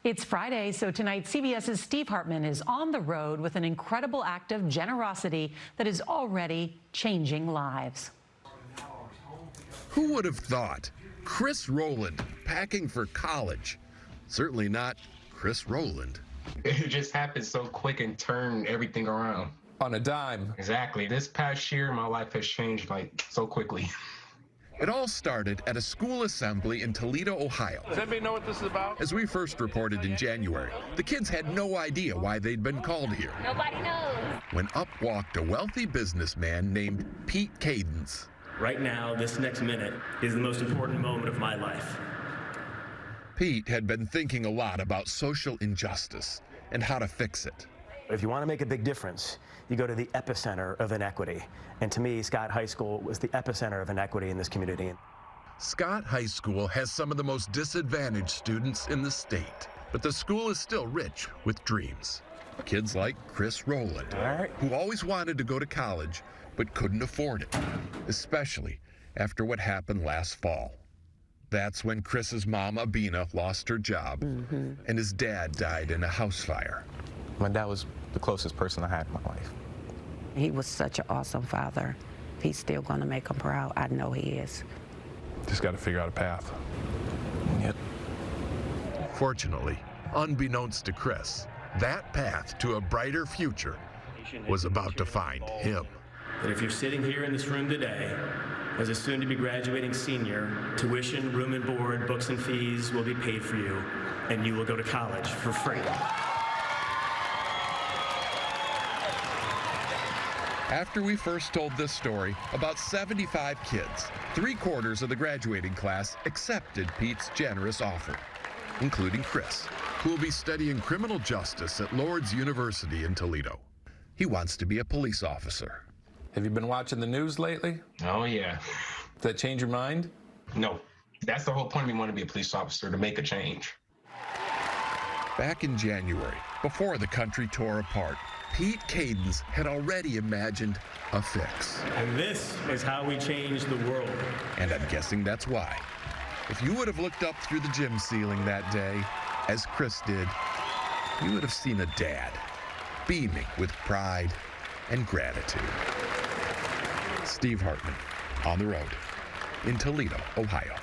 It's Friday, so tonight CBS's Steve Hartman is on the road with an incredible act of generosity that is already changing lives. Who would have thought? Chris Rowland packing for college. Certainly not Chris Rowland. It just happened so quick and turned everything around. On a dime. Exactly. This past year, my life has changed so quickly. It all started at a school assembly in Toledo, Ohio. Does anybody know what this is about? As we first reported in January, the kids had no idea why they'd been called here. Nobody knows. When up walked a wealthy businessman named Pete Cadence. Right now, this next minute is the most important moment of my life. Pete had been thinking a lot about social injustice and how to fix it. If you want to make a big difference, you go to the epicenter of inequity. And to me, Scott High School was the epicenter of inequity in this community. Scott High School has some of the most disadvantaged students in the state, but the school is still rich with dreams. Kids like Chris Rowland, who always wanted to go to college but couldn't afford it, especially after what happened last fall. That's when Chris's mom, Abina, lost her job, and his dad died in a house fire. My dad was the closest person I had in my life. He was such an awesome father. He's still going to make him proud. I know he is. Just got to figure out a path. Yep. Fortunately, unbeknownst to Chris, that path to a brighter future was about to find him. That if you're sitting here in this room today, as a soon-to-be graduating senior, tuition, room and board, books and fees will be paid for you, and you will go to college for free. After we first told this story, about 75 kids, 3/4 of the graduating class, accepted Pete's generous offer, including Chris, who will be studying criminal justice at Lourdes University in Toledo. He wants to be a police officer. Have you been watching the news lately? Oh, yeah. Did that change your mind? No. That's the whole point of me wanting to be a police officer, to make a change. Back in January, before the country tore apart, Pete Cadence had already imagined a fix. And this is how we change the world. And I'm guessing that's why. If you would have looked up through the gym ceiling that day, as Chris did, you would have seen a dad beaming with pride and gratitude. Steve Hartman, on the road in Toledo, Ohio.